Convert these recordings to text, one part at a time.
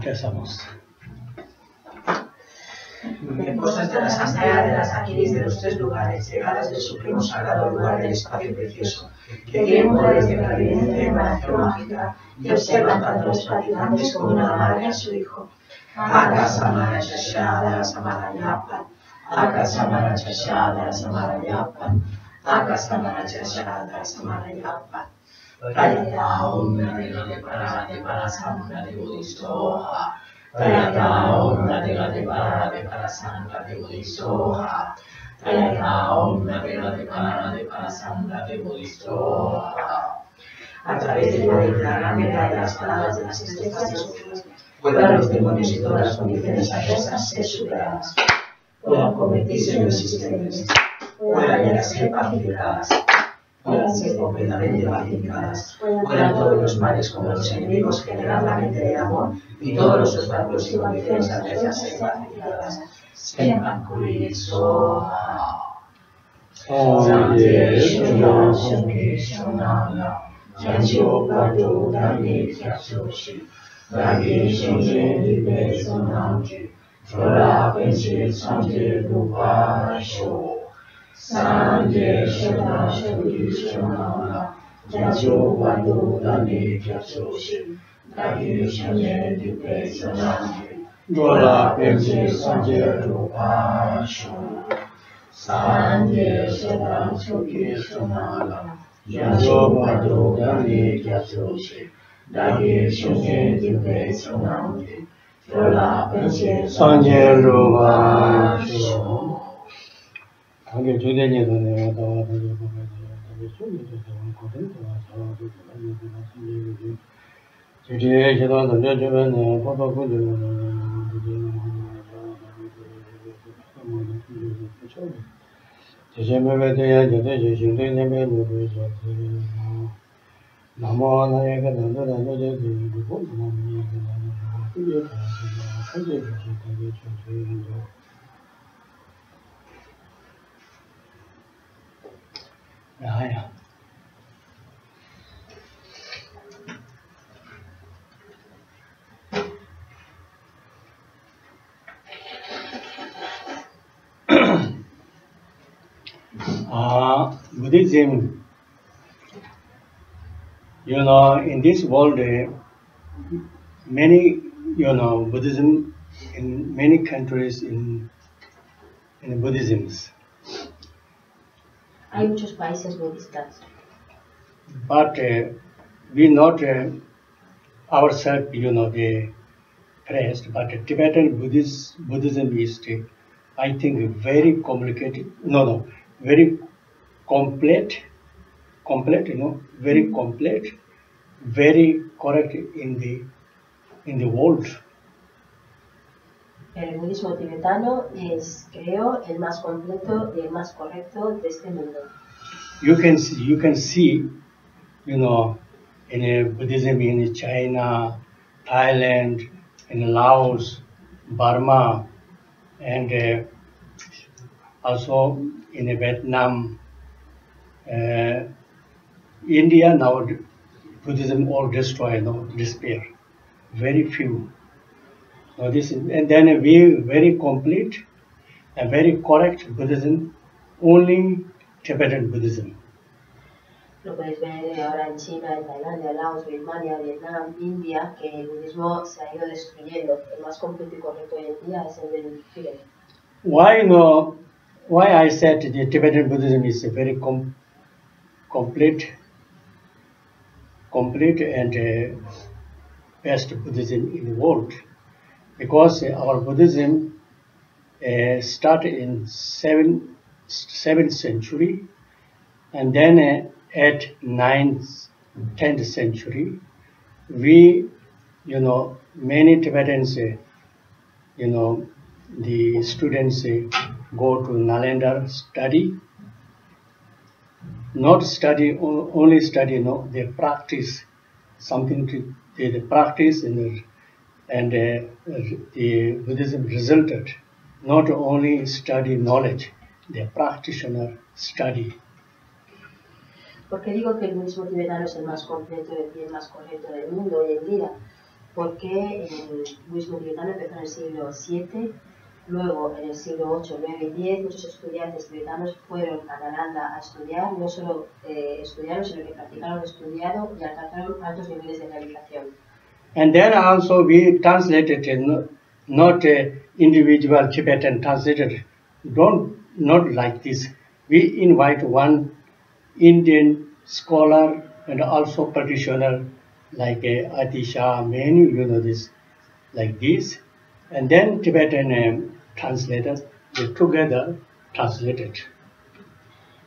Empezamos. En cosas de la asamblea de las Akiris de los tres lugares, llegadas del supremo sagrado lugar del espacio precioso, que tienen poderes de clarividencia y emanación mágica, y observan tanto a los practicantes como una madre a su hijo. Akasamara Chashada Samarayapan, Akasamara Chashada Samarayapan, Akasamara Chashada Samarayapan. Prayata Om Nade para Sangha de Bodhisattva. Prayata Om Nade para Sangha de Bodhisattva. Prayata Om Nade para Sangha de Bodhisattva. A través del poder de la gran verdad de las palabras de las estrellas de sus puedan los demonios y todas las condiciones adversas ser superadas, puedan convertirse en resistentes, puedan llegar a ser pacificadas, puedan ser completamente pacificadas, puedan todos los males como los enemigos generar la mente del amor y todos los obstáculos y condiciones adversas ser pacificadas. Sepan curir soha. Sante Shuna Shunki Shunala, Jancho Padu Dani Kyatsushi. Dagi Shunji Libe Sonamji, Chola Pensi Sanje Rupa Sho, Sanje Shona Shunji Shonala, Jancho Padu Dani Kyatsushi. Dagi Shunji Libe Sonamji, Chola Pensi Sanje Rupa Sho, Sanje Shona Shunji Shonala, Jancho Padu Dani Kyatsushi. Dagi Shunji Libe Sonamji, Chola Pensi Sanje Rupa Sho. Dagi Shunji Libe Buddhism, in this world, many, Buddhism in many countries in Buddhisms. Hay muchos países budistas. But we not ourselves, the pressed, but Tibetan Buddhism is, I think, very complicated. Very complete, very complete, very correct in the world. El budismo tibetano es, creo, el más completo y el más correcto de este mundo. You can see, in Buddhism in China, Thailand, in Laos, Burma, and also in Vietnam, India. Now Buddhism all destroyed, despair. Very few. Now and then we very complete and very correct Buddhism, only Tibetan Buddhism. Lo podéis ver ahora en China, en Tailandia, Laos, Birmania, Vietnam, India, que el budismo se ha ido destruyendo. El más completo y correcto hoy en día es el del Tíbet. Why I said the Tibetan Buddhism is a very complete and best Buddhism in the world, because our Buddhism started in 7th century, and then at 9th, 10th century, we, many Tibetans, the students go to Nalanda study. Not study, only study, they practice something. They practice and the Buddhism resulted. Not only study knowledge, the practitioner study. ¿Por qué digo que el budismo tibetano es el más completo y el más correcto del mundo hoy en día? porque el budismo tibetano empezó en el siglo VII, luego en el siglo VIII, IX y X muchos estudiantes tibetanos fueron a Nalanda a estudiar, no solo estudiaron, sino que practicaron estudiado y alcanzaron altos niveles de realización. And then also we translated, not individual Tibetan translated, not like this. We invite one Indian scholar and also practitioner like Atisha, many this, like this, and then Tibetan translators, they together translated.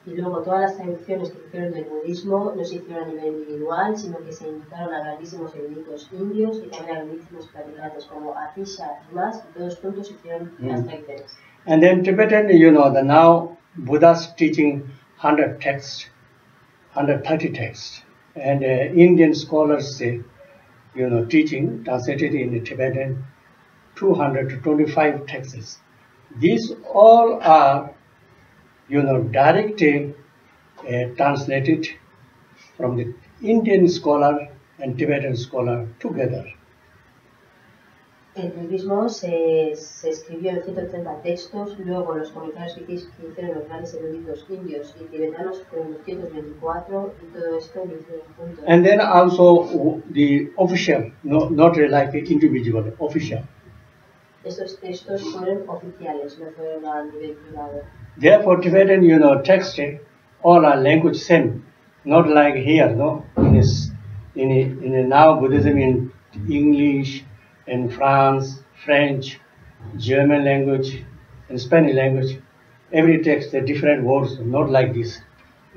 Y luego todas las traducciones que hicieron del budismo no se hicieron a nivel individual, sino que se invitaron a grandísimos eruditos indios y también a grandísimos practicantes como Atisha y más, y todos juntos hicieron las traducciones. And then Tibetan, the now Buddha's teaching 100 texts, 130 texts, and Indian scholars teaching translated in Tibetan 225 texts. These all are directly translated from the Indian scholar and Tibetan scholar together. El budismo se escribió en 130 textos, luego los comentarios que hicieron los grandes eruditos indios y tibetanos fueron 224 y todo esto lo hicieron juntos. And then also the official, not like individual, official. Estos textos fueron oficiales, no fueron a nivel privado. Therefore, Tibetan, text, all are language same, not like here, no. In now Buddhism in English, in France, French, German language, and Spanish language, every text has different words, not like this.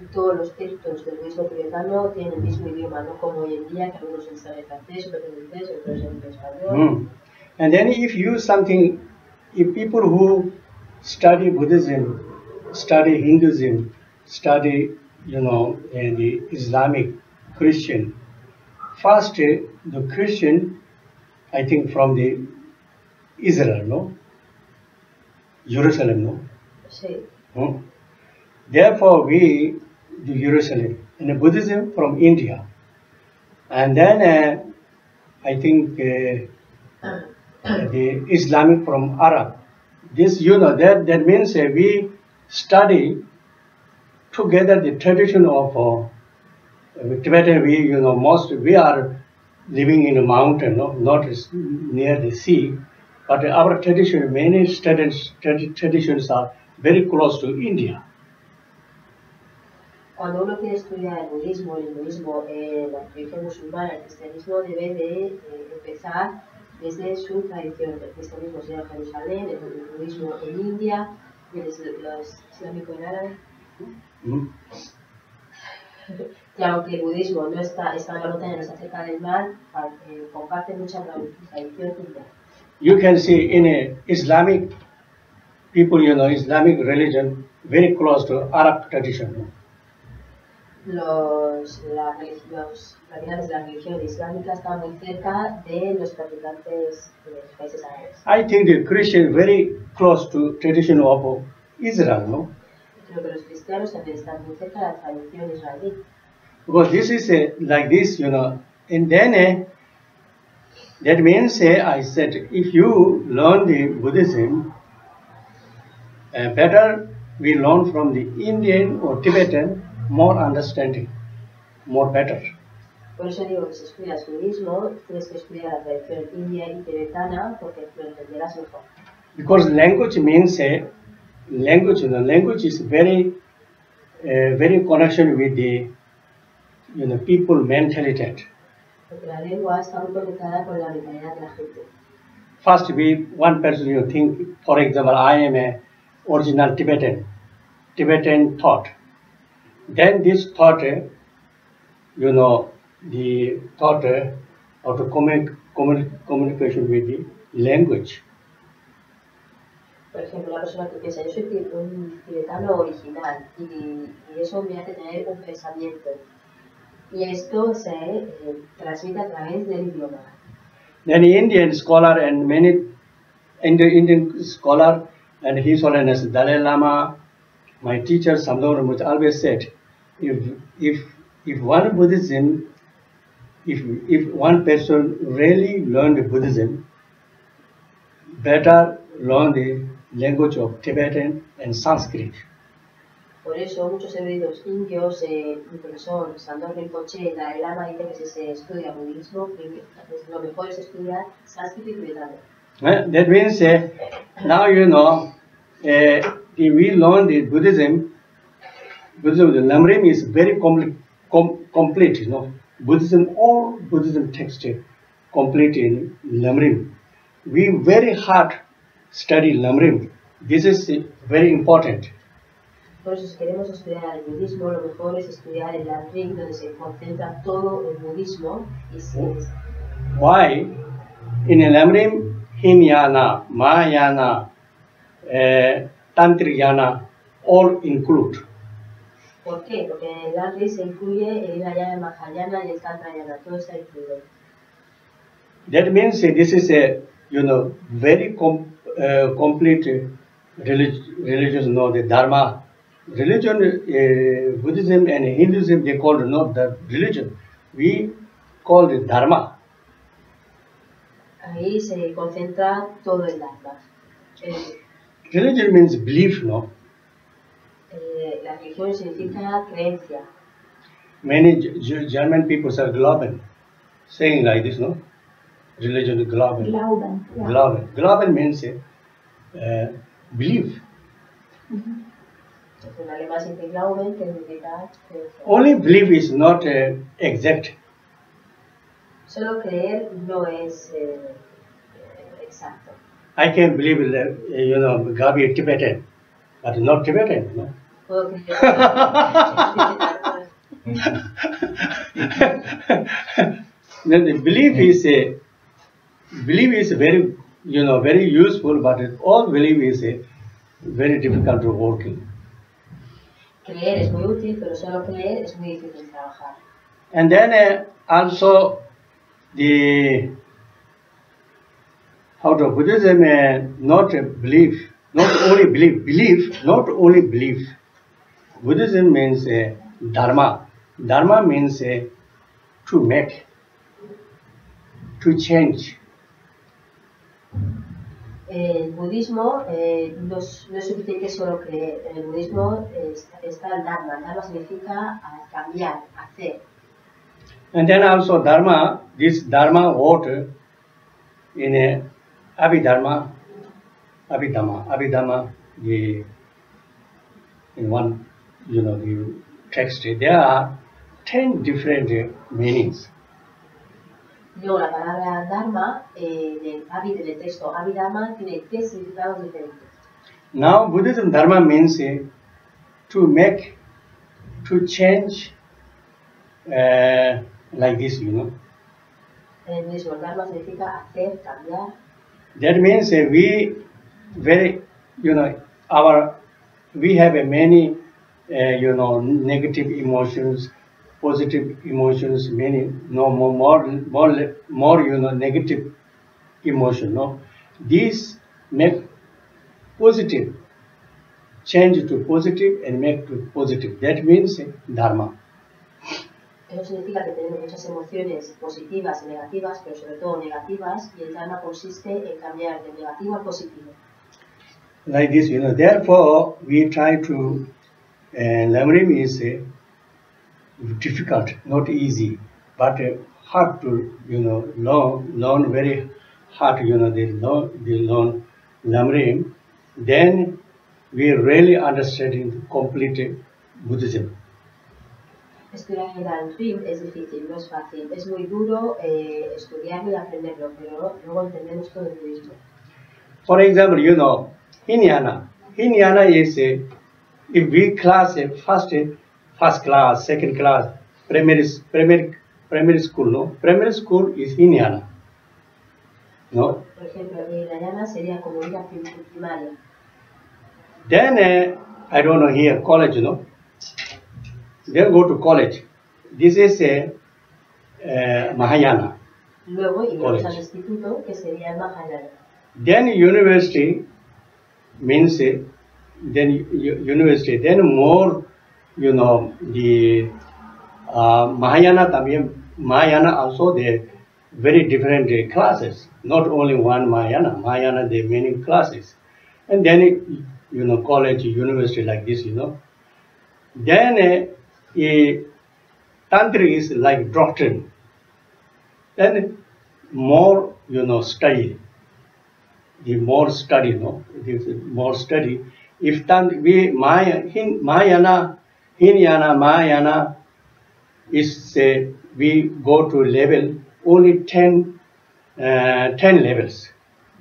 Y todos los textos del budismo tibetano tienen el mismo idioma, no como hoy en día que algunos están en francés, otros en inglés, otros en español. And then if people who study Buddhism, study Hinduism, study, the Islamic, Christian, first the Christian, I think from the Israel, no? Jerusalem, no? Sí. Therefore we do Jerusalem, and the Buddhism from India. And then I think the Islamic from Arab. This, that means we study together the tradition of Tibetan. We are living in a mountain, not near the sea, but our tradition, many traditions are very close to India. Cuando uno quiere estudiar el budismo, la religión musulmana, el cristianismo, debe de empezar desde su tradición. El cristianismo se llama Jerusalén, el budismo en India, y el islámico en árabe. Y aunque el budismo no está en la montaña, no está cerca del mar, comparte mucha tradición india. You can see in a Islamic people, Islamic religion, very close to Arab tradition. Los practicantes de la religión islámica están muy cerca de los practicantes de los países árabes. I think the Christian very close to tradition of Israel, no? Creo que los cristianos también están muy cerca de la tradición israelí. Because this is like this, and then that means I said, if you learn the Buddhism, better we learn from the Indian or Tibetan, more understanding, more better. Por eso digo que si estudias budismo, tienes que estudiar la tradición india y tibetana porque lo entenderás mejor. Because language means language is very, very connection with the, people mentality. Porque la lengua está muy conectada con la mentalidad de la gente. First, one person think, for example, I am a original Tibetan thought. Then this thought, the thought of the communication with the language. Por ejemplo, la persona que piensa, yo soy un tibetano original y eso me hace tener un pensamiento. Y esto se transmite a través del idioma. Then Indian scholar and many Indian scholar and His Holiness Dalai Lama, my teacher Samdor always said, if one Buddhism if one person really learned Buddhism, better learn the language of Tibetan and Sanskrit. Por eso muchos eruditos indios, mi profesor Sandor Rinpoche, el Lama, dice que si se estudia budismo, lo mejor es estudiar sánscrito y tibetano. That means now you know, if we learn the Buddhism, the Lamrim is very complete, you know. All Buddhism text complete in Lamrim. We very hard study Lamrim. This is very important. Por eso, si queremos estudiar el budismo, lo mejor es estudiar el Lamrim, donde se concentra todo el budismo. Why? In el Lamrim, Hinayana, Mahayana, Tantriyana, all include. ¿Por qué? Porque en el Lamrim se incluye el Hinayana, el Mahayana y el Tantrayana, todo está incluido. That means this is a very complete religion, no, the Dharma. Religion, Buddhism and Hinduism, they call not the religion. We call it Dharma. Ahí se concentra todo el Dharma. Religion means belief, no? La religión significa creencia. Many German people are Glauben, saying like this, no? Religion is Glauben. Glauben. Yeah. Glauben. Glauben means belief. Mm-hmm. En alemán se dice Glauben, que significa creencia. Only belief is not exact. Solo creer no es exacto. I can believe Gabi is Tibetan, but not Tibetan, no? Puedo creer. Then the belief is very very useful, but all belief is very difficult to work in. Creer es muy útil, pero solo creer es muy difícil trabajar. And then also the Buddhism not belief, not only belief, not only belief. Buddhism means dharma. Dharma means to make, to change. El budismo no es suficiente solo creer. En el budismo está el dharma. El dharma significa cambiar, hacer. And then also dharma, this dharma word in Abhidhamma, in one the text, there are 10 different meanings. Luego la palabra dharma del texto Abhidhamma tiene 10 significados diferentes. Now Buddhism dharma means to make, to change, like this, En el budismo el dharma significa hacer, cambiar. That means we very, we have many, negative emotions, positive emotions, many, more, negative emotion, no? These make positive, change to positive and make to positive. That means dharma. Eso significa que tenemos muchas emociones positivas y negativas, pero sobre todo negativas, y el dharma consiste en cambiar de negativo al positivo. Like this, therefore we try to, Lamrim is difficult, not easy, but hard to, learn very hard, they learn Lamrim, then we really understand complete Buddhism. Estudiar el Lamrim es difícil, no es fácil, es muy duro estudiarlo y aprenderlo, pero luego entendemos todo el budismo. For example, Hinayana. Hinayana is if we class first class, second class, primary school, no? Primary school is Hinayana. No? Por ejemplo, Hinayana sería como vida primaria. Then, I don't know here, college, no? Then go to college. This is Mahayana. Luego iremos al instituto, que sería el Mahayana. Then university means university. Then more, the Mahayana también Mahayana also they very different classes. Not only one Mahayana. Mahayana there are many classes. And then college, university like this, Then a tantric is like doctrine. Then more study. The more study, the more study. If Mahayana, Hinayana, Mahayana is say we go to level only 10 levels.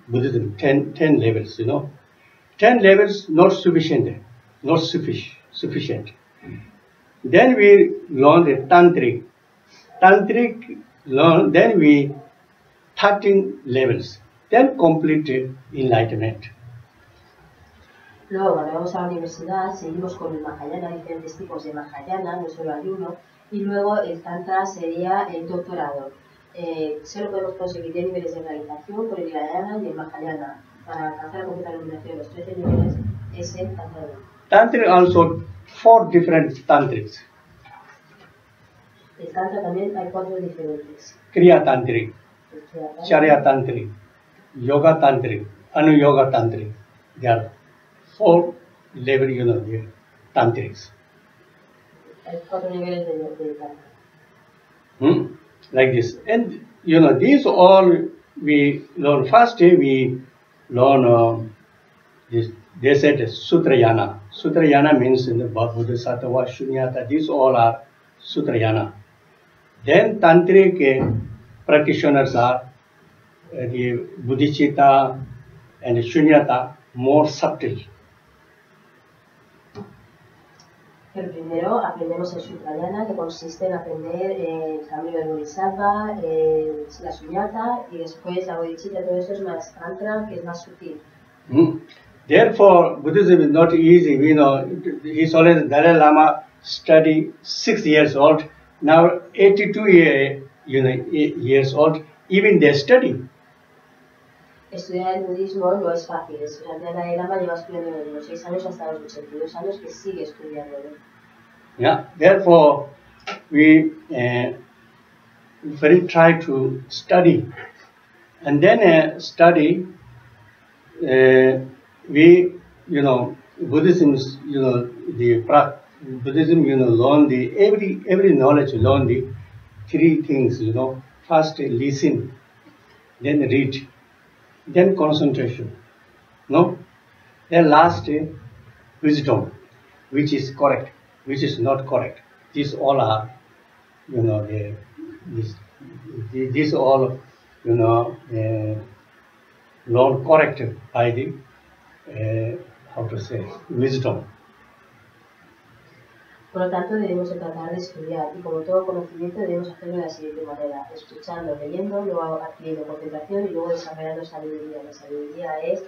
Buddhism 10 levels, 10 levels not sufficient, not sufficient. Then we learn the tantric. Tantric learn, then we 13 levels. Then complete enlightenment. Luego, cuando vamos a la universidad, seguimos con el Mahayana, diferentes tipos de Mahayana, no solo hay uno, y luego el Tantra sería el doctorado. Solo podemos conseguir 10 niveles de realización por el Hinayana y el Mahayana. Para alcanzar la completa iluminación de los 13 niveles es el Tantra. Tantric also 4 different tantrics. El Tantra también hay 4 diferentes. Kriya Tantric, Charya Tantric, Yoga Tantric, Anuyoga Tantric. There are 4 levels, the tantrics. Hay 4 niveles de Tantra. Like this. And these all we learn. First we learn this. They said Sutrayana. Sutrayana means in the Bodhisattva, Shunyata. These all are Sutrayana. Then tantric practitioners are the Bodhicitta and Shunyata, more subtle. Pero primero aprendemos el Sutrayana, que consiste en aprender el camino del Bodhisattva, la Shunyata, y después la Bodhicitta. Todo eso es más Tantra, que es más sutil. Therefore, Buddhism is not easy. He's always Dalai Lama study 6 years old. Now 82 years old. Even they study. Estudiar el budismo no es fácil. El Dalai Lama lleva estudiando desde los 6 años hasta los 82 años, que sigue estudiando. Yeah. Therefore, we very try to study, and then study. We Buddhism, Buddhism, learn the every knowledge, learn the 3 things. First listen, then read, then concentration. Then last wisdom, which is correct, which is not correct. These all are, these all, learn correct by the wisdom. Por lo tanto, debemos tratar de estudiar, y como todo conocimiento debemos hacerlo de la siguiente manera: escuchando, leyendo, luego adquiriendo contemplación y luego desarrollando sabiduría. La sabiduría es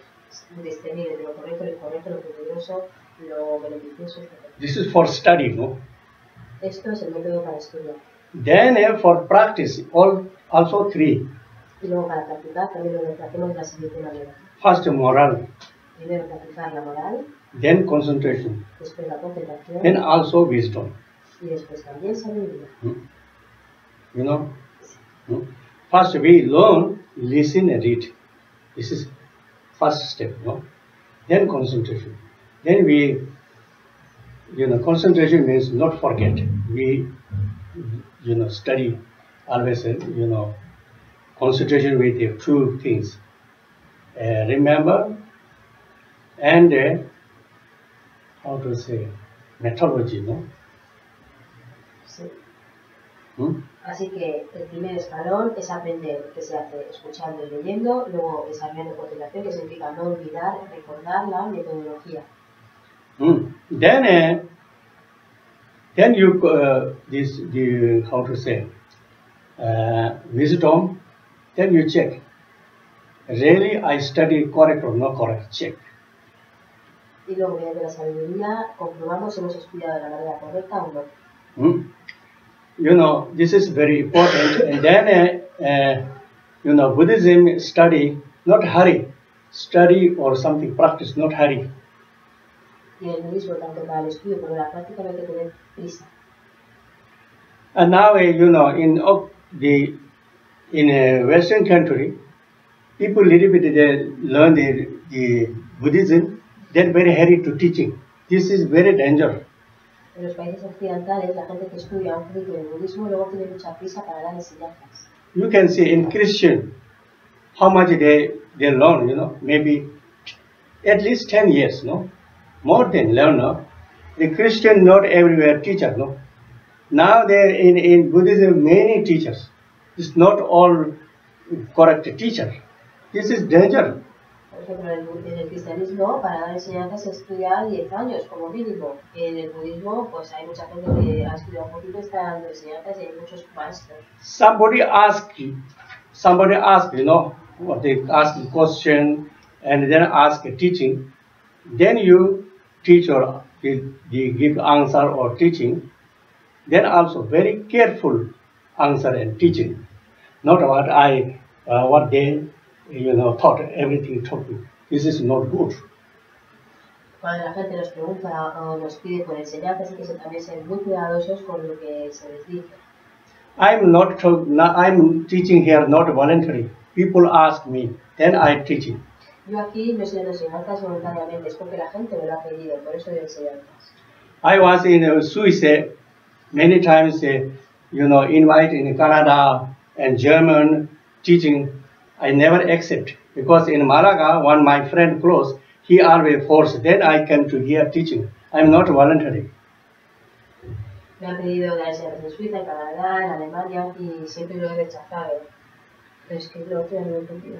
discernir entre lo correcto, lo incorrecto, lo peligroso, lo beneficioso, etc. This is for study, no? Esto es el método para estudiar. Then for practice, also 3. Y luego para practicar también lo hacemos de la siguiente manera. First moral. Primero practicar la moral. Then concentration. Después la contemplación. Then also wisdom. Y después también sabiduría. First we learn, listen and read. This is first step, no? Then concentration. Then we, concentration means not forget. We, study always, concentration with the 2 things. Remember and methodology, no? Sí. Así que el primer escalón es aprender, que se hace escuchando y leyendo, luego desarrollando contemplación, que significa no olvidar, recordar la metodología. Then you wisdom. Then you check. Really, I studied correct or not correct. Check. Y luego mediante la sabiduría comprobamos si hemos estudiado de la manera correcta o no. This is very important. And then, Buddhism study, not hurry. Study or something, practice, not hurry. Y en el budismo, tanto para el estudio como la práctica, no hay que tener prisa. And now, in in a Western country, people little bit they learn the Buddhism, they're very hurry to teaching. This is very dangerous. En los países occidentales, la gente que estudia un poquito el budismo luego tiene mucha prisa para dar enseñanzas. You can see in Christian how much they learn, you know, maybe at least 10 years, no? More than learn, no? The Christian not everywhere teacher, no? Now there in Buddhism many teachers. It's not all correct teacher. This is danger. Por ejemplo, en el cristianismo, para dar enseñanzas se estudia 10 años como mínimo. En el budismo, pues hay mucha gente que ha estudiado un poquito y está dando enseñanzas y hay muchos maestros. Somebody ask, you know, what they ask a question and then ask a teaching. Then you teach or you give answer or teaching. Then also very careful answer and teaching. Not what they thought, everything taught me. This is not good. Cuando la gente nos pregunta o nos pide por enseñanzas, hay que también ser muy cuidadosos con lo que se les dice. I'm teaching here not voluntary. People ask me, then I teaching. Yo aquí no estoy dando enseñanzas voluntariamente, es porque la gente me lo ha pedido, por eso doy enseñanzas. I was in Swiss many times, invited in Canada and German teaching. I never accept because in Malaga, one my friend close, he always forced. Then I came to here teaching. I'm not voluntary. Me han pedido dar enseñanzas en Suiza, en Canadá, en Alemania y siempre lo he rechazado. Pero es que lo otro no lo he entendido.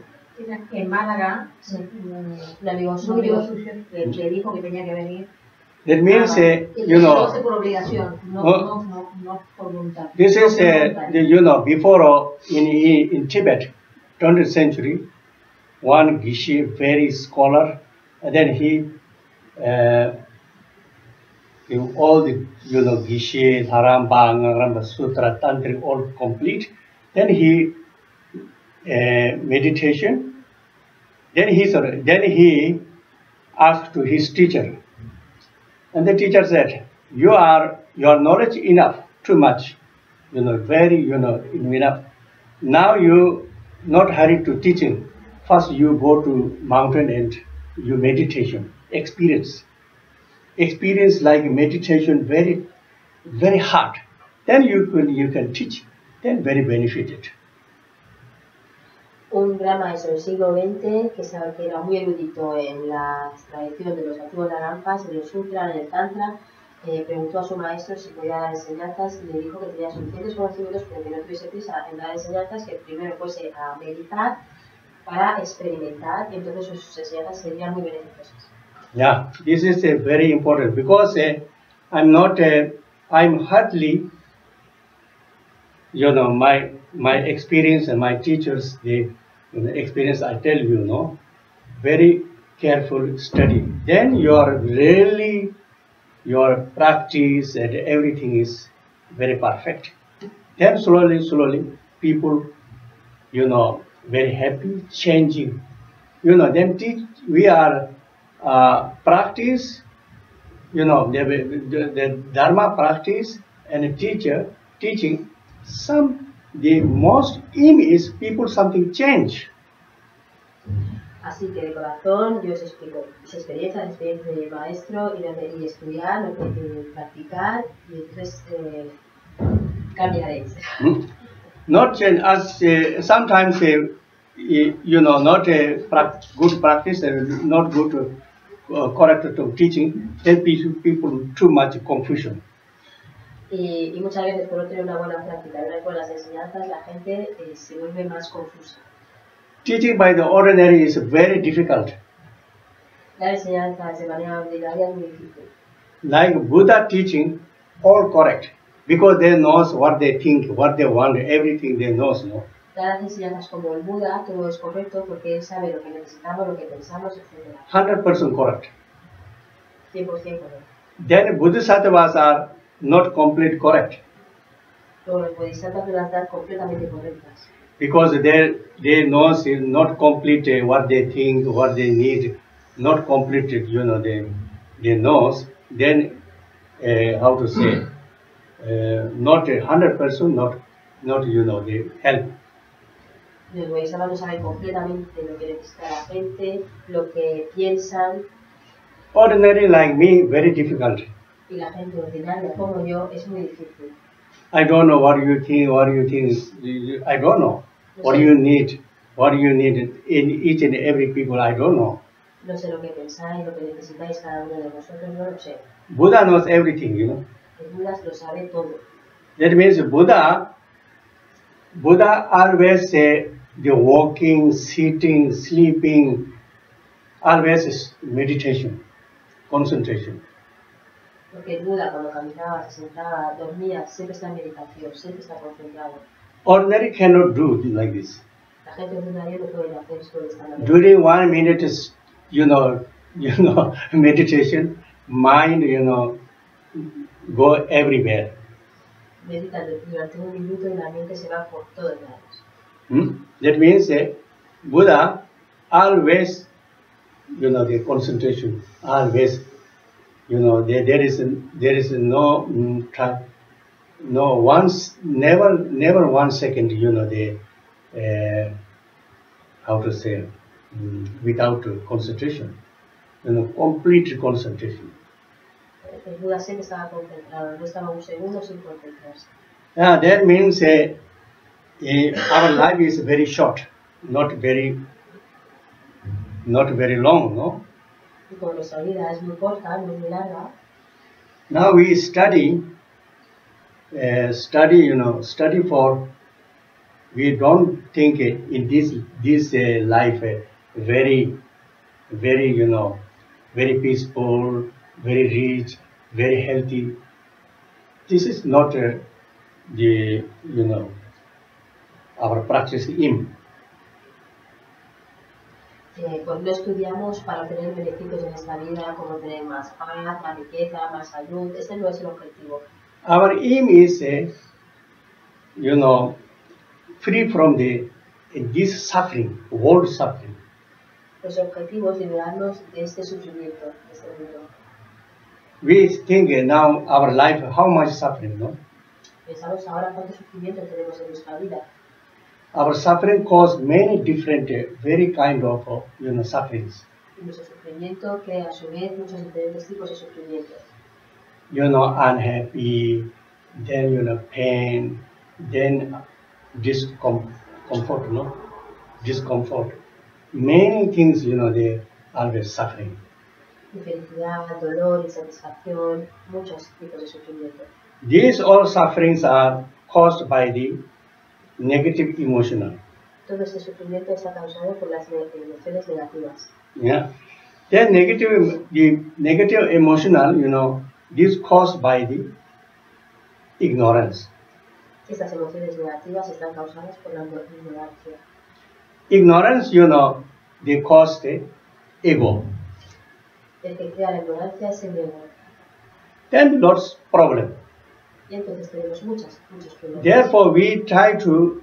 En Málaga, sí, un amigo suyo le dijo que tenía que venir. That means, por obligación, no por voluntad. This is, before in Tibet, 20th century, one Geshe, very scholar, and then he, all the, Geshe, Dharamba, Sutra, Tantric, all complete. Then he, meditation. Then he asked to his teacher. And the teacher said, your knowledge enough, too much, very, enough. Now you not hurry to teaching. First you go to mountain and you meditation, experience like meditation very, very hard. Then you can teach, then very benefited. Un gran maestro del siglo XX que era muy erudito en la tradición de los antiguos Narampas, en el Sutra, en el Tantra, preguntó a su maestro si podía dar enseñanzas y le dijo que tenía suficientes conocimientos pero que no tuviese prisa en dar enseñanzas, que primero fuese a meditar para experimentar y entonces sus enseñanzas serían muy beneficiosas. Yeah, this is very important because I'm hardly, my experience and my teachers, the experience I tell you, very careful study. Then your practice and everything is very perfect. Then slowly people, very happy, changing. Then we are practice, the Dharma practice and teacher teaching. The most aim is people something change. Así que de corazón yo os explico mis experiencias, las experiencias de mi maestro y estudiar, practicar y entonces cambiaréis. Not as sometimes not good practice and not good correct to teaching. Then people too much confusion. Y muchas veces por no tener una buena práctica y unas buenas enseñanzas, la gente se vuelve más confusa. Teaching by the ordinary is very difficult. Dar enseñanzas de manera ordinaria es muy difícil. Like Buddha teaching, all correct, because they knows what they think, what they want, everything they knows, no? Dar enseñanzas como el Buda, todo es correcto porque él sabe lo que necesitamos, lo que pensamos, etc. 100% correct. 100% correcto. Then Bodhisattvas are not complete correct. Los Bodhisattvas deben estar completamente correctas. Because they knows not complete what they think, what they need, not complete, they knows. Then how to say, not 100%, not the help. Los bodhisattvas no saben completamente lo que necesita la gente, lo que piensan. Ordinary like me, very difficult. Y la gente ordinaria como yo es muy difícil. I don't know what you think. I don't know what you need. What you need in each and every people. I don't know. No sé lo que pensáis, lo que necesitáis cada uno de vosotros, no lo sé. Buddha knows everything, El Buda lo sabe todo. That means Buddha always say the walking, sitting, sleeping, always is meditation, concentration. Porque el Buda cuando caminaba, se sentaba, dormía, siempre está en meditación, siempre está concentrado. Ordinary cannot do like this. La gente ordinaria no puede hacer esto de esta manera. During 1 minute is, meditation, mind, go everywhere. Medita durante 1 minuto y la mente se va por todos lados. That means Buddha always, the concentration, always, there is no never 1 second, how to say, without concentration, complete concentration. El Buda siempre estaba concentrado, no estaba un segundo sin concentrarse. That means our life is very short, not very long, no? Y como nuestra vida es muy corta, no es muy larga. Now we study for. We don't think in this life very peaceful, very rich, very healthy. This is not our practice aim. Pues no estudiamos para tener beneficios en esta vida, como tener más paz, más riqueza, más salud. Este no es el objetivo. Our aim is, free from this suffering, world suffering. Los objetivos, liberarnos de este sufrimiento, de este mundo. We think now our life, how much suffering, no? Pensamos ahora cuánto sufrimiento tenemos en nuestra vida. Our suffering cause many different, very kind of, sufferings. Y nuestro sufrimiento crea a su vez muchos diferentes tipos de sufrimiento. Unhappy, then, pain, then discomfort, no? Discomfort. Many things, they always suffering. Infelicidad, dolor, insatisfacción, muchos tipos de sufrimiento. These all sufferings are caused by the negative emotional. Todo este sufrimiento está causado por las emociones negativas. Yeah. Then the negative emotional, this caused by the ignorance. Estas emociones negativas están causadas por la ignorancia. Ignorance, they cause the ego. El que crea la ignorancia es el ego. Then lots problem. Y entonces tenemos muchos problemas. Therefore, we try to,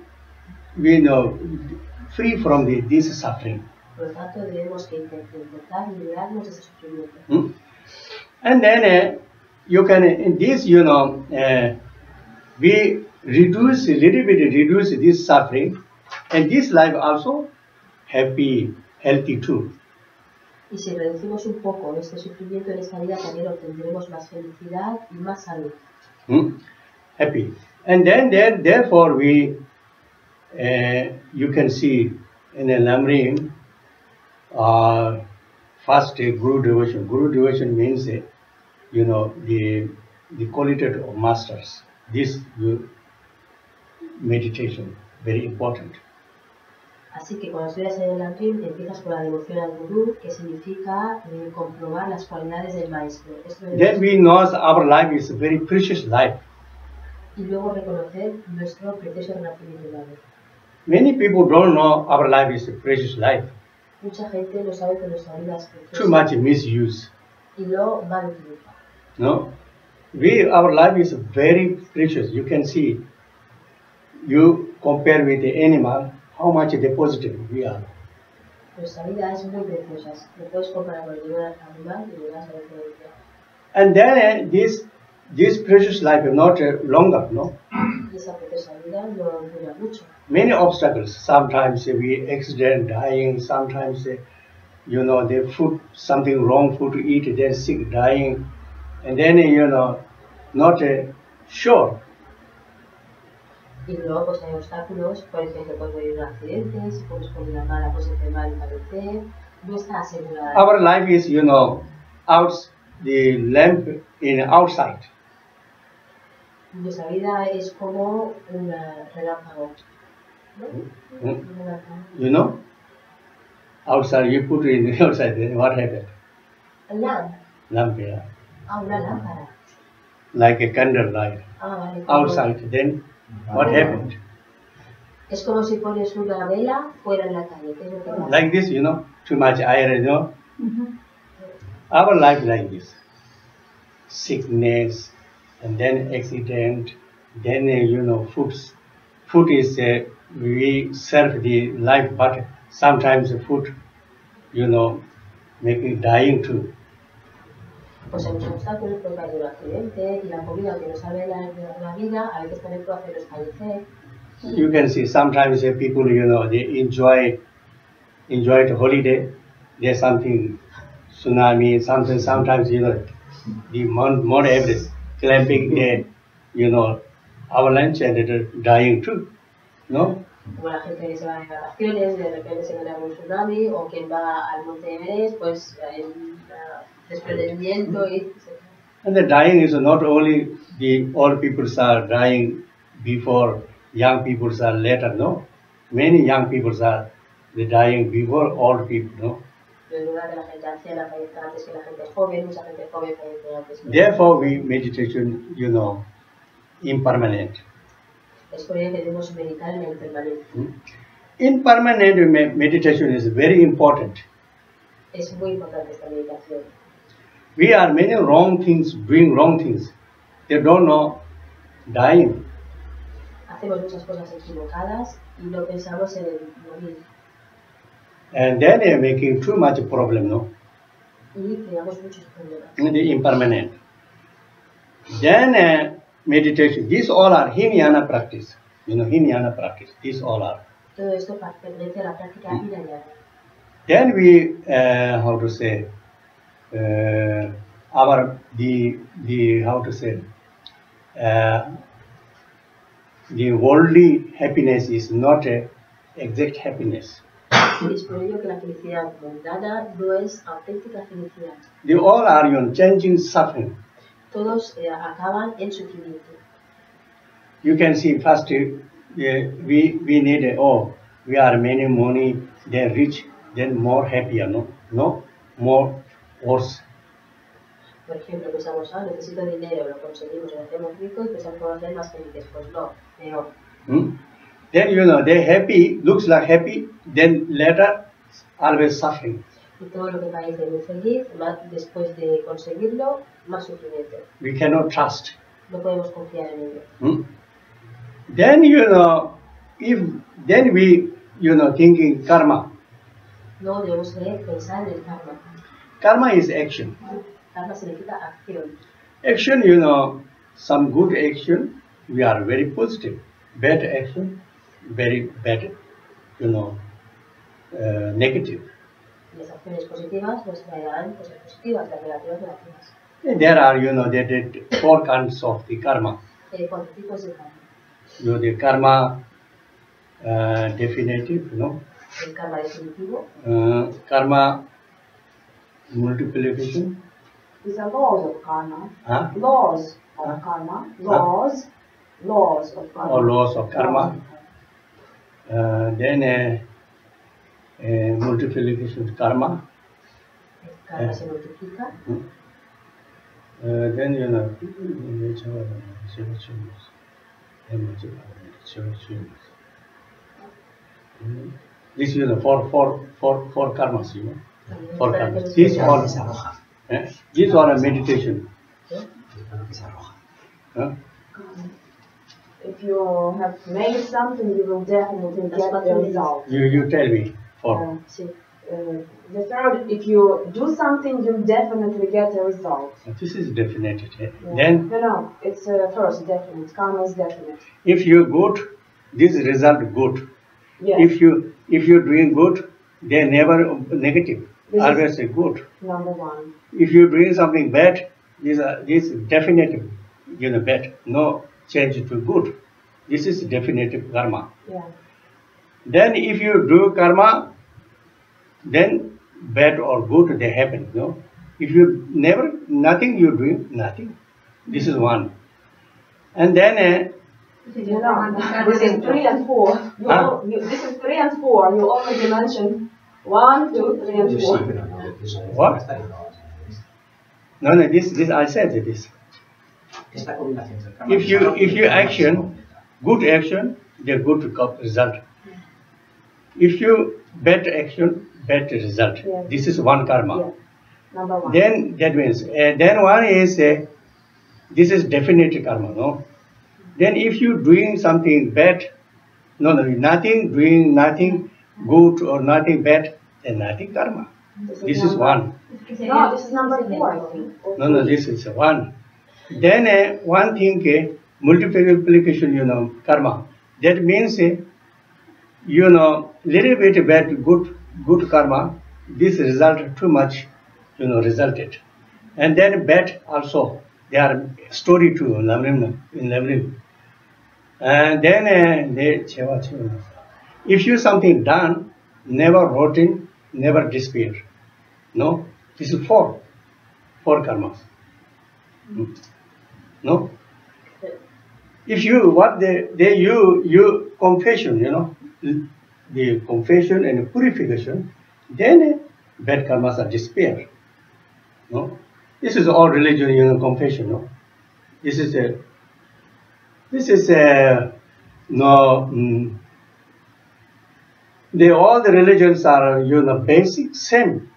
free from this suffering. Por lo tanto, debemos que intentar liberarnos de ese sufrimiento. And then you can, in this, we reduce this suffering, and this life also happy, healthy too. Y si reducimos un poco este sufrimiento en esta vida, también obtendremos más felicidad y más salud. Happy. And then therefore we, you can see in a Lamrim, first Guru devotion. Guru devotion means, the quality of masters. This meditation, very important. Así que cuando estudias en el Lamrim, empiezas con la devoción al Gurú, que significa comprobar las cualidades del Maestro. Then we know our life is a very precious life. Y luego reconocer nuestro precioso renacimiento de la vida. Many people don't know our life is a precious life. Mucha gente no sabe que nuestra vida es preciosa. Too much misuse. Y lo mal utiliza. No, our life is very precious. You can see. You compare with the animal, how much deposited we are. Nuestra vida es muy preciosa. Lo puedes comparar con el animal y le das a la diferencia. And then this precious life is not longer, no? Y esa propia vida no dura mucho. Many obstacles. Sometimes we accident, dying. Sometimes, you know, they food something wrong food to eat, they're sick, dying, and then you know, not sure. Y luego pues hay obstáculos, por ejemplo, puede haber un accidente, si pones por una mala, pues enfermar y padecer, no está asegurada. Our life is, you know, out the lamp in outside. Nuestra vida es como un relámpago, ¿no? Un relámpago. You know, outside you put it in the outside, then what happened? A lamp. Lamp, yeah. Ah, una lámpara. Like a candle light. Ah, vale. Outside, then what happened? Es como si pones una vela fuera en la calle. ¿Qué es lo que pasa? Like this, you know, too much air, you know. Our life like this. Sickness, and then accident, then you know, food is we serve the life, but sometimes food, you know, making dying too. Pues hay muchos obstáculos, puede caer un accidente y la comida que nos salve la vida, a veces también puede hacernos fallecer. You can see sometimes people, you know, they enjoy the holiday. There's something tsunami, something. Sometimes you know, the Mount Everest climbing there, you know, avalanche and they're dying too, no? Como la gente que se va de vacaciones, de repente se encuentra con un tsunami, o quien va al Monte Everest, pues hay un desprendimiento y... And the dying is not only the old people are dying before young people are later, no? Many young people are dying before old people, no? En lugar de la gente anciana fallezca antes que la gente joven, mucha gente joven fallece antes. Therefore, we meditation, you know, impermanent. Es por ello que debemos meditar en la impermanencia. Impermanent meditation is very important. Es muy importante esta meditación. We are many wrong things, doing wrong things. They don't know dying. Hacemos muchas cosas equivocadas y no pensamos en el morir. And then they are making too much problem, no? Y creamos muchos problemas. The impermanent. Then meditation. These all are Hinayana practice. You know, Hinayana practice. These all are. Todo esto pertenece a la práctica hinayana. Then we, how to say, the worldly happiness is not a exact happiness. Es por ello que la felicidad mundana no es auténtica felicidad. They all are, you know, changing suffering. Todos acaban en sufrimiento. You can see first we need we are many money, then rich, then more happier, no more worse. Por ejemplo, pensamos, necesito dinero, lo conseguimos, lo hacemos ricos y pensamos que vamos a ser más felices. Pues no, peor. Then you know they happy, looks like happy, then later always suffering. Y todo lo que parece muy feliz, después de conseguirlo, más sufrimiento. We cannot trust. No podemos confiar en ello. Then you know, then we, you know, thinking karma. No debemos pensar en el karma. Karma is action. Karma significa acción. Action, you know, some good action, we are very positive. Bad action, very bad, you know, negative. Las acciones positivas nos traerán cosas positivas, las negativas negativas. And there are, you know, there 4 kinds of the karma. Hay 4 tipos de karma. You know, the karma definitive, no? El karma definitivo. Karma multiplication. These are laws of karma. Huh? Laws of karma. Laws. Laws of karma. Or laws of karma. Then multiplication karma. Karma se multiplica. Then you know, this you know four karmas, you know, 4 karmas. These are a meditation. If you have made something, you will definitely get the result. You tell me. 4. Sí. the third, if you do something, you definitely get a result. This is definite. Yeah. Then No, it's first definite. Karma is definite. if you good, this result good. Yes. If you're doing good, they never negative. This Always say good. Number one. If you're doing something bad, this is definitive, bad. No change to good. This is definitive karma. Yeah. Then if you do karma, then bad or good they happen. If you never nothing you doing nothing. This is one. And then this is 3 and 4. This is 3 and 4. You already mentioned 1, 2, 3, and 4. What? No, this I said this. If you action, good action, the good result. If you bad action, bad result. Yes. This is one karma. Yes. Number one. Then that means then one is this is definite karma. No. Then if you doing something bad, nothing doing nothing good or nothing bad, then nothing karma. This is one. No, this is number 4, I think. No, this is one. Then one thing, multiplication, karma. That means, little bit bad, good karma. This result too much, resulted. And then bad also. They are story too in learning. And then if you something done, never rotten, never despair. No, this is four karmas. No, if you you confession, the confession and purification, then bad karmas are despair. No, this is all religion, confession. No, this is all the religions are basic same.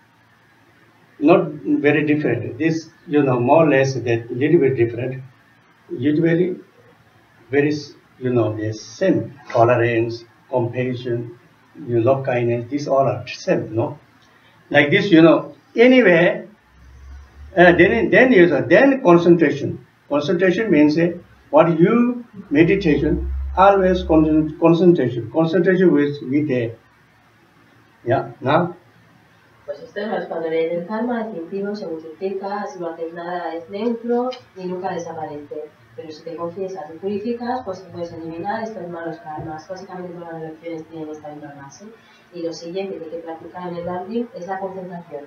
Not very different. This, more or less that little bit different. Usually, very, the same. Tolerance, compassion, love, kindness. These all are same, no? Like this, Anyway, then concentration. Concentration means what you meditation always concentration. Concentration with a now. Pues esto es cuando lees el karma, es infinito, se multiplica, si no haces nada es neutro y nunca desaparece. Pero si te confiesas y purificas, pues puedes eliminar estos malos karmas. Básicamente todas las lecciones tienen esta misma base. Y lo siguiente que hay que practicar en el learning es la concentración.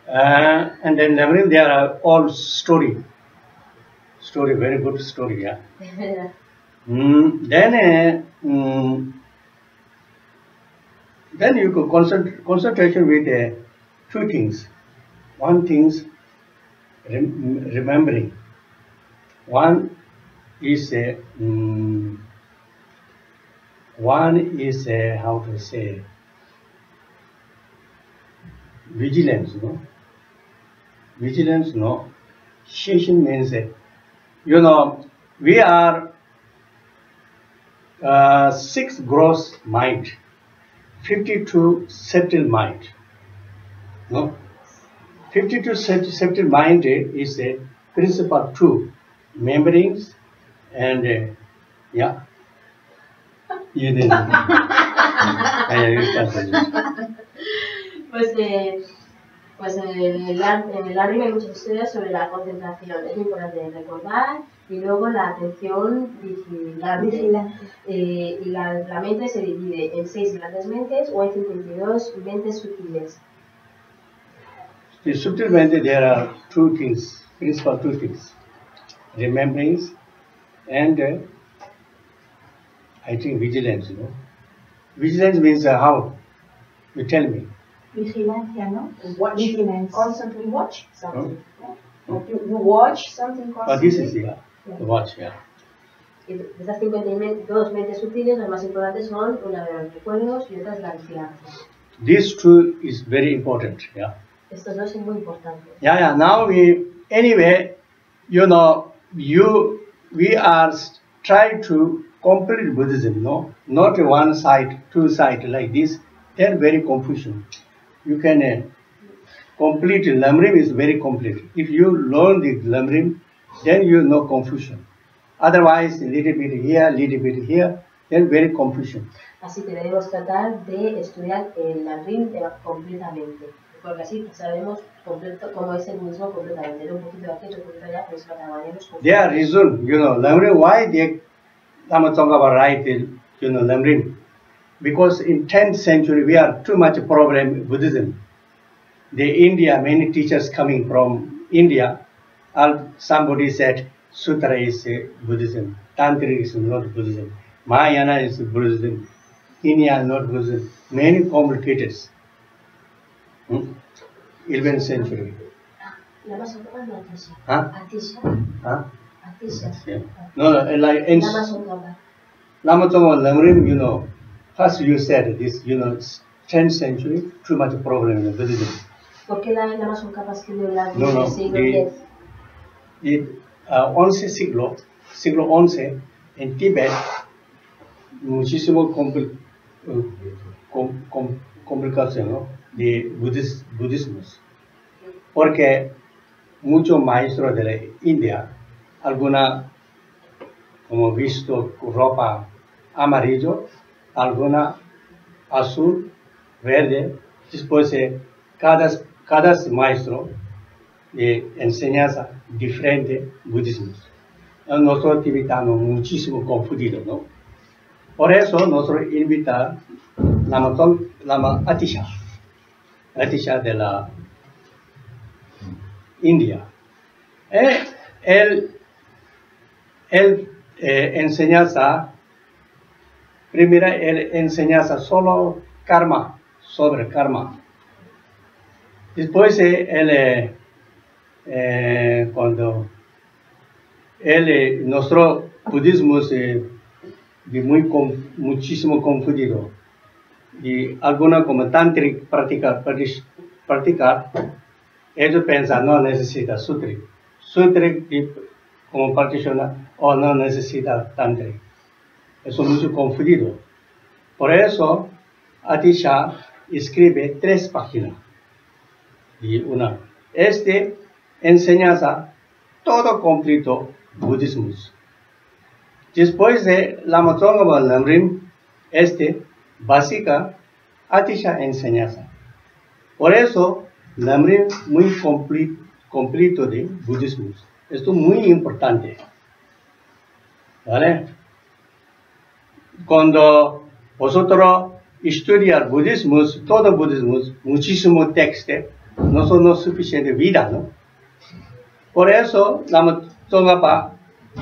And then learning there are all story, very good story, yeah. Then you could concentration with two things. One thing's remembering. One is how to say, vigilance. No, vigilance. No, Shishin means we are 6 gross mind. 52 subtle mind. No? 52 subtle mind is a principle 2. Memorings and yeah. You didn't. Pues en el learning hay muchos estudios sobre la concentración. Es muy importante recordar y luego la atención vigilante. Y la mente se divide en 6 grandes mentes o en 52 mentes sutiles. The subtle mente, there are 2 things, principal 2 things. Remembrance and I think vigilance. Vigilance means how? You tell me. Vigilancia, ¿no? Watch. Vigilance. Constantly watch something. Like you watch something constantly. This is the watch, yeah. Y de esas 52 mentes sutiles, las más importantes son una de los recuerdos y otra es la vigilancia. These 2 is very important, yeah. Estos dos son muy importantes. Yeah. Now anyway, we are trying to complete Buddhism, no? Not one side, 2 side like this. then very confusion. You can complete Lamrim is very complete. If you learn the Lamrim, then you know confusion. Otherwise, a little bit here, then very confusion. Así que debemos tratar de estudiar el Lamrim completamente, porque así sabemos cómo es el mismo completamente. Un poquito aquí, un poquito allá, pues para mañanos. There are reason, Lamrim, why they Lama Tsongkhapa write, Lamrim. Because in 10th century, we are too much problem with Buddhism. India, many teachers coming from India, somebody said, Sutra is Buddhism, Tantric is not Buddhism, Mahayana is Buddhism, India not Buddhism, many complicated. 11th century. Lama Tsongkhapa no Atisha. Huh? Atisha. Huh? Atisha. Yeah. No, like in Lama Tsongkhapa. Lama Tsongkhapa Lamrim, first you said this, 10th century, too much problem in Buddhism. ¿Por qué la Lama Tsongkhapa escribió el Lamrim No, del siglo X? 11 siglo XI en Tibet, muchísimo complicación, ¿no? De budismo. Porque muchos maestros de la India, alguna, como visto, ropa amarillo, alguna azul, verde, después cada maestro de enseñanza diferente budismo. Nosotros tibetanos muchísimo confundidos, ¿no? Por eso nosotros invitamos Lama Atisha de la India. Él enseñanza, primera enseñanza solo karma, sobre karma. Después cuando nuestro budismo muchísimo confundido y alguna como tantric practicar, ellos piensan no necesita sutric como practitioner o no necesita tantric. Eso es mucho confundido. Por eso Atisha escribe 3 páginas y una. Enseñanza todo completo budismo. Después de Lama Tsongkhapa Lamrim, básica Atisha enseñanza. Por eso Lamrim muy completo de budismo. Esto es muy importante. ¿Vale? Cuando vosotros estudiar budismo, todo budismo, muchísimo texto, no son suficiente vida, ¿no? Por eso Lama Tsongkhapa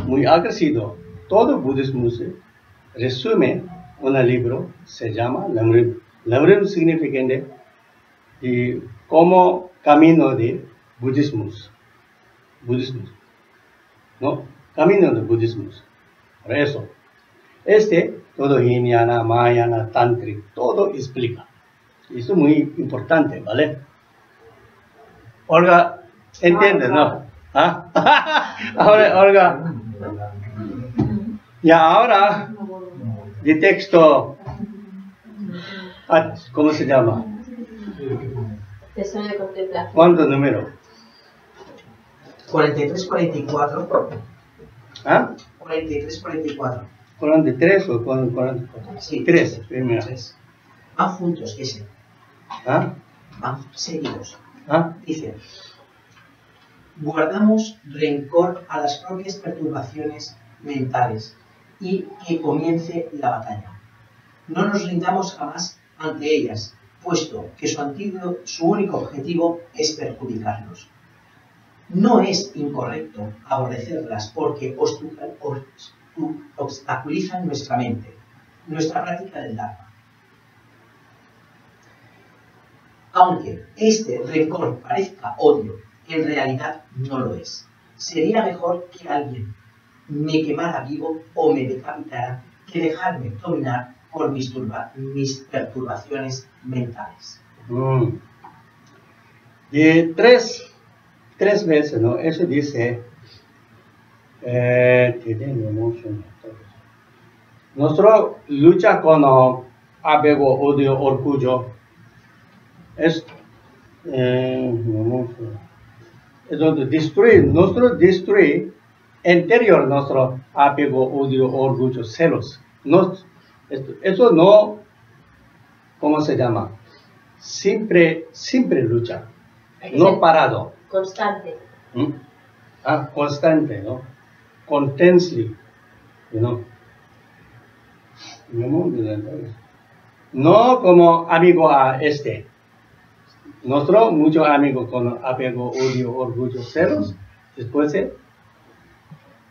muy agresivo. Todo budismo resume un libro, se llama Lamrim. Lamrim significa como camino de budismo. ¿No? Camino de budismo. Por eso, todo Hinayana, Mahayana, Tantric, todo explica. Eso es muy importante, ¿vale? Olga, ¿entiende, no? ¿Ah? Ahora, Olga. Y ahora, de texto, ¿cómo se llama? Tesoro de Contemplación. ¿Cuánto número? 43-44. ¿Ah? 43-44. ¿43 o 44? Sí. 3, primero. 3. Van juntos, ese. ¿Ah? Van seguidos. ¿Ah? Dice: guardamos rencor a las propias perturbaciones mentales y que comience la batalla. No nos rindamos jamás ante ellas, puesto que su único objetivo es perjudicarnos. No es incorrecto aborrecerlas porque obstaculizan nuestra mente, nuestra práctica del Dharma. Aunque este rencor parezca odio, en realidad no lo es. Sería mejor que alguien me quemara vivo o me decapitara que dejarme dominar por mis perturbaciones mentales. Y tres veces, ¿no? Eso dice, nosotros lucha con apego, odio, orgullo. Es donde destruir interior nuestro apego, odio, orgullo, celos. Eso no, ¿cómo se llama? Siempre lucha, no parado. Constante. Constante, ¿no? Continuously, No como amigo a Nuestro mucho amigo con apego, odio, orgullo, celos, después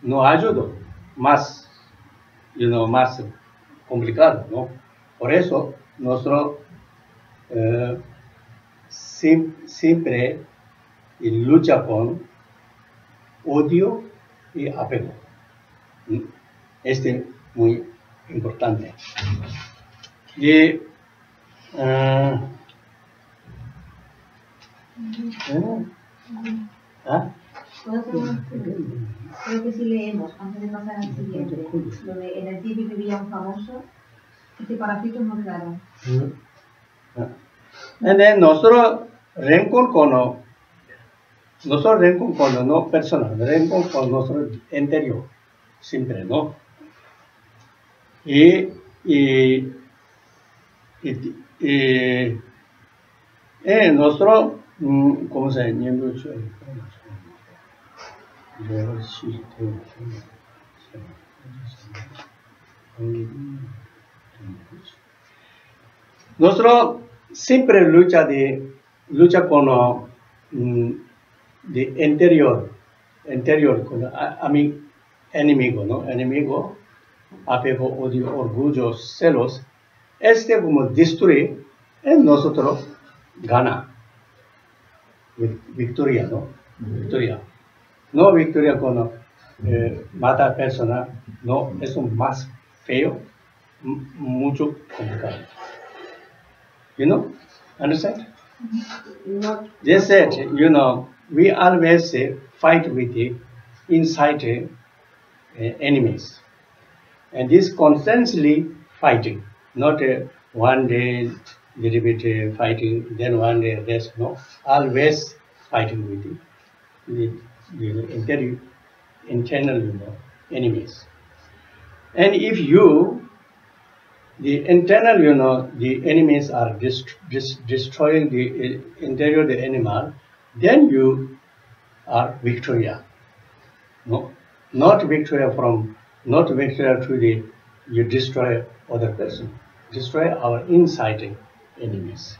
no ayuda, más, más complicado, ¿no? Por eso, nuestro siempre lucha con odio y apego. Muy importante. Y Creo que si leemos, antes de pasar al siguiente, donde en el típico vivía un famoso, este parafito es muy claro. Nosotros rencor con no personal, rencor con nuestro interior, siempre, ¿no? Y nosotros, ¿cómo se llama? Nosotros siempre lucha con de interior con enemigo, ¿no? Enemigo, apego, odio, orgullo, celos. Como destruir, nosotros gana. Victoria, ¿no? Victoria. No victoria con matar persona, no, es más feo, mucho complicado. Understand? They said, we always fight with the inside enemies. And this constantly fighting, not one day little bit fighting, then one day rest, no. Always fighting with the internal enemies. And if the internal, the enemies are destroying the interior of the animal, then you are Victoria. No, not Victoria to you destroy other person, destroy our inside enemies.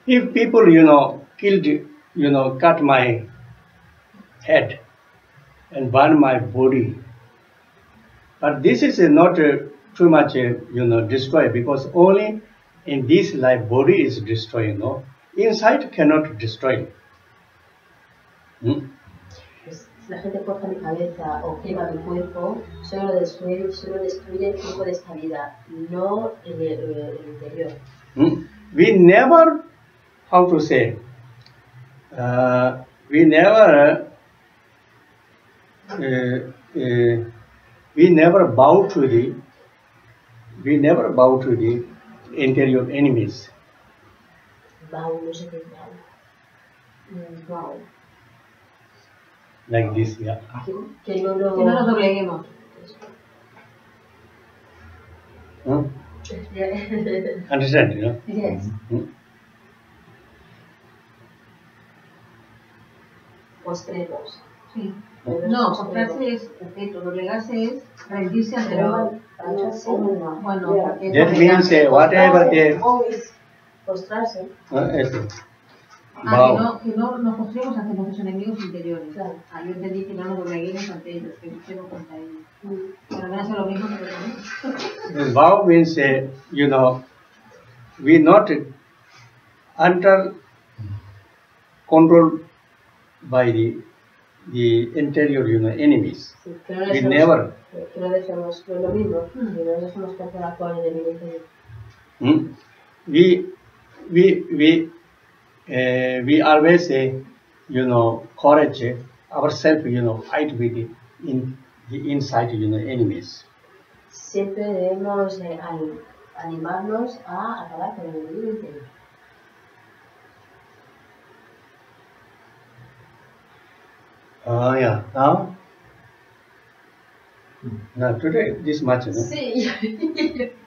If people, killed, cut my head and burn my body, but this is not too much, destroy, because only in this life body is destroying, no? Inside cannot destroy. Si la gente corta mi cabeza o quema mi cuerpo, solo destruye el cuerpo de esta vida, no el interior. We never, how to say, we never bow to the interior enemies. Bow, no sé qué es bow. Like this, yeah. Que no nos dobleguemos. Understand, Yes. Postremos. Sí. No, postrarse es perfecto, doblegarse es rendirse ante el bueno, that means whatever they postrarse. Que no nos postremos ante nuestros enemigos interiores. Claro. Yo entendí que no nos dobleguemos ante ellos, que luchemos contra ellos. Pero no es lo mismo que lo Vow means, we not under control by the interior, enemies. Sí, we never. Que no dejemos, no es lo mismo, que no dejemos controlar con el enemigo interior. We we always say, courage ourselves, fight with the inside, enemies. Siempre debemos animarnos a acabar con el enemigo interior. Yeah. Now today this much, no? Sí. Yo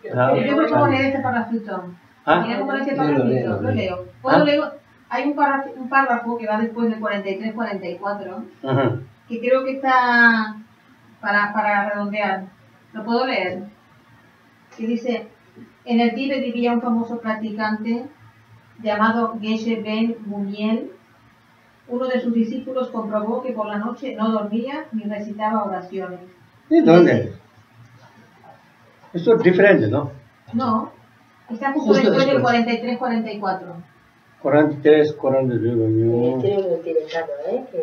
creo cómo leer este parrafito. Mira cómo leer este parrafito. Lo leo. ¿Puedo leer? Hay un párrafo que va después del 43-44 que creo que está para redondear. ¿Lo puedo leer? Que dice: en el Tíbet vivía un famoso practicante llamado Geshe Kelsang. Uno de sus discípulos comprobó que por la noche no dormía ni recitaba oraciones. ¿Y dónde? Esto es diferente, ¿no? No, está justo después del 43-44. 43, 42. Tiene un tibetano, que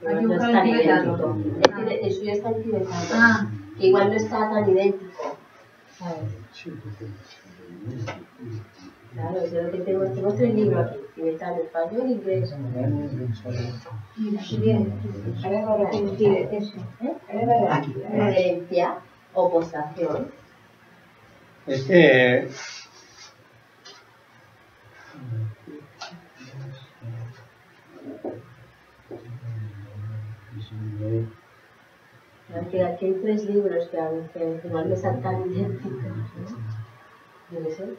Hay que no buscar está el tibetano. idéntico. El suyo está en tibetano, que igual no está tan idéntico, ¿sabes? Claro, yo lo que tengo 3 libros aquí, tibetano, español, inglés. Reverencia o postración. Aquí hay 3 libros que igual me están tan idénticos, ¿no? Debe ser,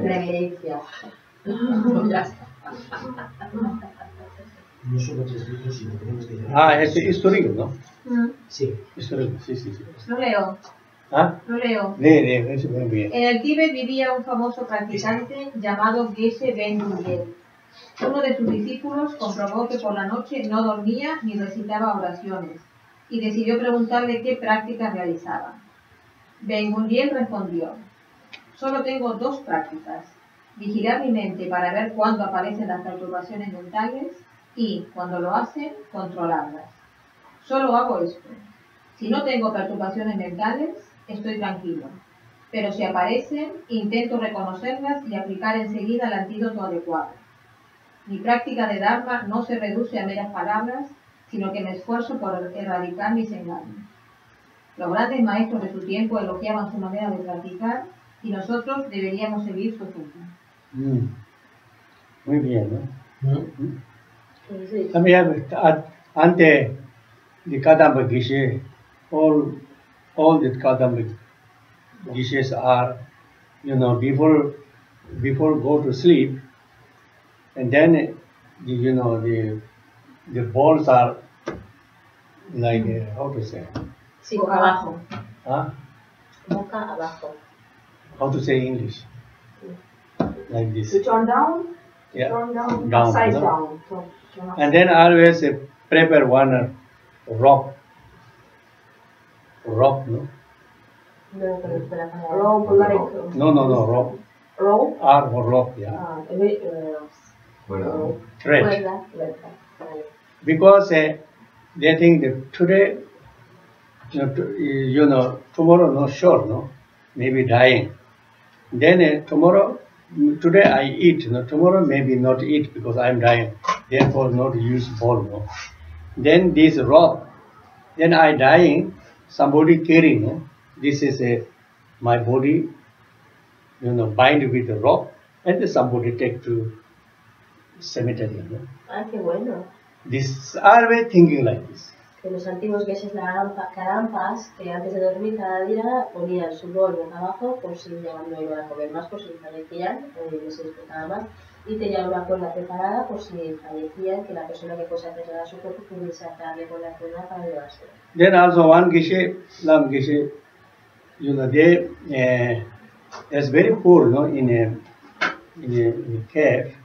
reverencia. Ya está. No solo 3 libros, sino tenemos que... Es histórico, ¿no? Sí. Histórico, sí. Lo leo. Lo leo. Eso muy bien. En el Tíbet vivía un famoso practicante llamado Geshe Kelsang. Uno de sus discípulos comprobó que por la noche no dormía ni recitaba oraciones y decidió preguntarle qué prácticas realizaba. Kelsang respondió: solo tengo 2 prácticas: vigilar mi mente para ver cuándo aparecen las perturbaciones mentales y, cuando lo hacen, controlarlas. Solo hago esto. Si no tengo perturbaciones mentales, estoy tranquilo. Pero si aparecen, intento reconocerlas y aplicar enseguida el antídoto adecuado. Mi práctica de Dharma no se reduce a meras palabras, sino que me esfuerzo por erradicar mis engaños. Los grandes maestros de su tiempo elogiaban su manera de practicar y nosotros deberíamos seguir su ejemplo. Muy bien, ¿no? Antes de Kadamba Geshe, all the Kadamba Geshes are, before go to sleep, and then, the balls are like, how to say? Sí, boca abajo. Boca abajo. How to say English? Like this. To turn down? Yeah. Turn down, Down, upside no? down. And then always prepare one rope. Rope, no? Rope like... No, rope. Rope? Or rope, yeah. Thread. Because they think that today, tomorrow not sure, no? Maybe dying. Then today I eat, tomorrow maybe not eat because I'm dying. Therefore not use ball, no? Then this rope, then I dying, somebody carrying, no? This is my body, bind with the rope, and then somebody take to cemetery, no? Qué bueno. This always thinking like this. Que los antiguos Geshes Karampas, que antes de dormir cada día ponían su bol boca abajo por si ya no iban a comer más, por si fallecían, no se explicaba más, y tenían una cuerda preparada por si fallecían, que la persona que fuese a trasladar a su cuerpo pudiese atarle con la cuerda para llevarse. Then also one Geshe, Lam Geshe, they is very poor, no? In a cave,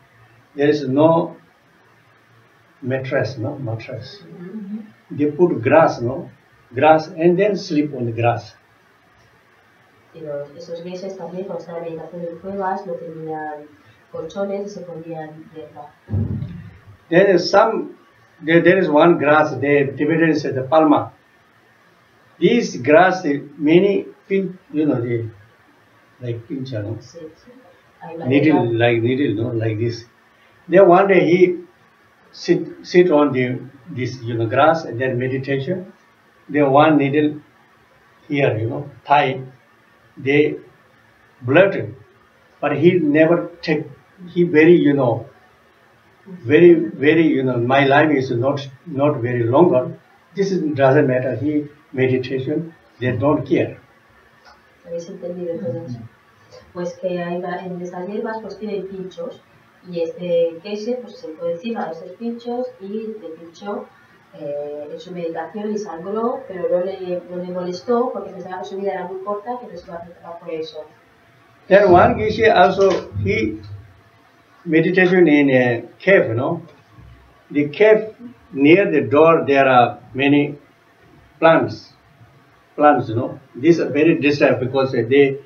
there is no mattress, no? Mattress. They put grass, no? Grass, and then sleep on the grass. Y esos Geshes también, cuando estaban en meditación en cuevas, no tenían colchones y se ponían hierba. There is one grass, the Tibetans say the palma. This grass, many pin, you know, like pincher, no? Sí, sí. Hay una Needle, tela. like needle, no, like this. Then one day he sit on this, you know, grass and then meditation. Then one needle here, you know, thigh, they blurted, but he never take. He very, you know, very, you know, my life is not very longer. This doesn't matter. He meditation, they don't care. ¿Habéis entendido todo eso? Pues que en estas hierbas pues tienen pinchos y este Geshe pues se fue encima de esos pinchos y le pinchó en su meditación y sangró, pero no le molestó porque pensaba que su vida era muy corta, que no se iba a preocupar por eso. Then one Geshe also, he meditation in a cave, no? The cave, near the door there are many plants, no? These are very disturbed because they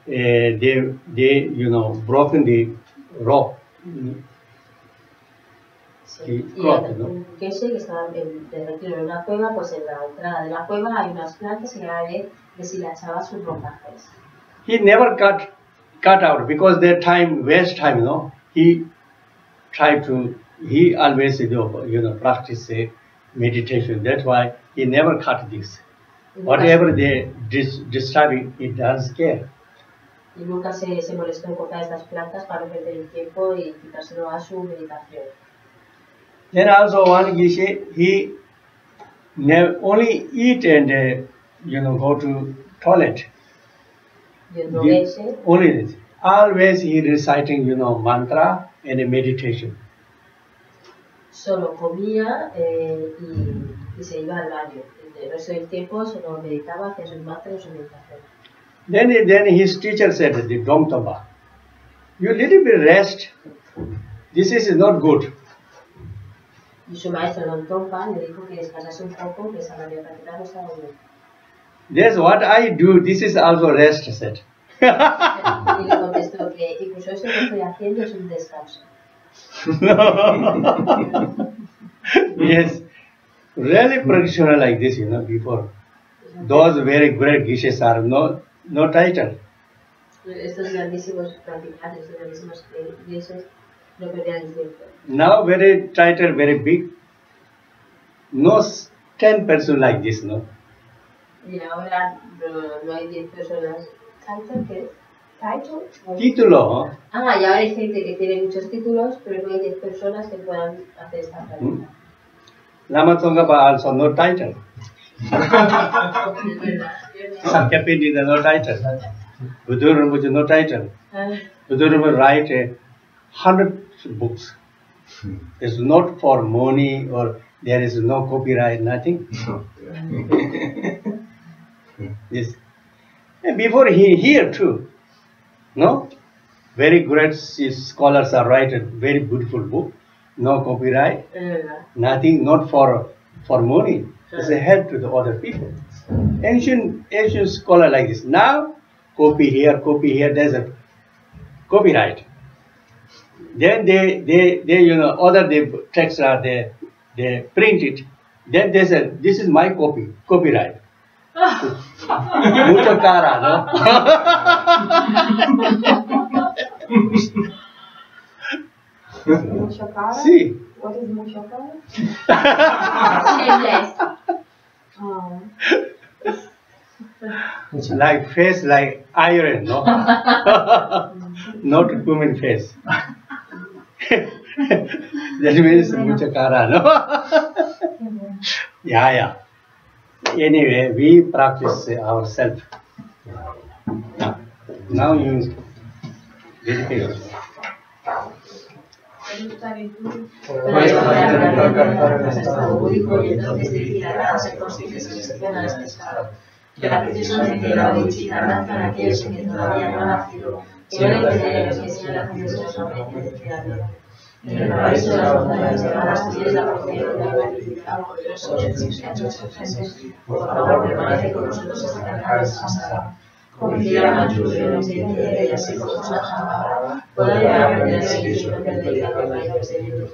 you know, broken the rock. Sí. Y un Geshe que estaba de retiro en una cueva, pues en la entrada de la cueva hay unas plantas y cada vez deshilachaba sus ropajes. He never cut out because that time, waste time, no? He always do, you know, practice meditation. That's why he never cut this. Whatever they disturbing, he doesn't care. Y nunca se molestó en cortar estas plantas para no perder el tiempo y quitárselo a su meditación. Then also one Geshe, he only eat and you know, go to toilet. Y otro Geshe, Only this. Always he reciting, you know, mantra and meditation. solo comía y se iba al baño. El resto del tiempo solo meditaba, hacía sus mantras y su meditación. Then his teacher said, the Domtaba, you little bit rest. This is not good. Y su maestro, Don Tompa, le dijo que descansase un poco, que esa manera de practicar no estaba bien. That's what I do. This is also rest, said. Y le contestó que incluso eso que estoy haciendo es un descanso. Yes, really practitioner like this, you know, before. Those very great Geshes are no title. Estos grandísimos practicantes, estos grandísimos Geshes no perdían el tiempo. Now very title, very big. No 10 person like this, no. Y ahora no hay 10 personas. ¿Title qué es? ¿Title? Título, ¿eh? Ah, y ahora hay gente que tiene muchos títulos, pero no hay 10 personas que puedan hacer esta práctica. Lama Tsongkhapa also no title. Es verdad. Sakyapin is no title. Buddha Rinpoche no title. Buddha Rinpoche write 100 books. It's not for money or there is no copyright, nothing. Yes. And before here too, no? Very great scholars are writing very beautiful book, no copyright, nothing, not for money. It's a help to the other people. Ancient scholar like this. Now, copy here, there's a copyright. Then they you know, other the texts are they print it. Then they say, this is my copyright. Mucho cara, no? Mucho cara? Sí. What is mucho cara? Like face like iron, no? Not human face. That means mucha cara, no? Yeah. Anyway, we practice ourselves. Now you dedicate yourself. Que la preciosa Shantideva Bodhisattva lanzan a aquellos que todavía no han nacido, y no le impiden los que sean la preciosa mente de la vida. En el paraíso de las montañas nevadas tienes la porción de la gratitud poderoso de tus hechos presentes. Por favor, permanece con nosotros hasta que acabes esa saga. Como hiciera Manchu de la existencia y así como una jamba, pueda llegar a aprender el servicio del dedicado a la de virtud.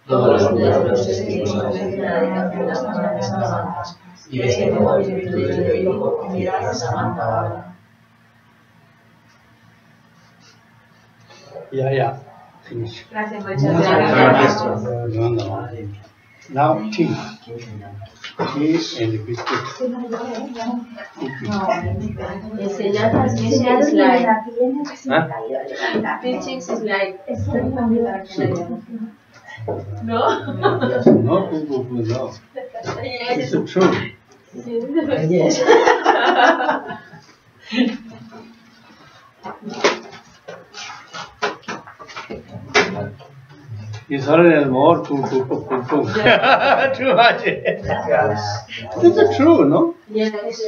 Todos los días de los testigos ofrecen la dedicación de las grandes alabanzas. y este como espíritu de Dios, mira Samantha ahora. Yeah. Finish. Gracias, Maestro. No. Now tea. Tea and biscuits. Enseñanzas, Geshe is like. Teachings is like. No? No. Yes. It's true. Yes. It's already more too much. It's true, no? Yes.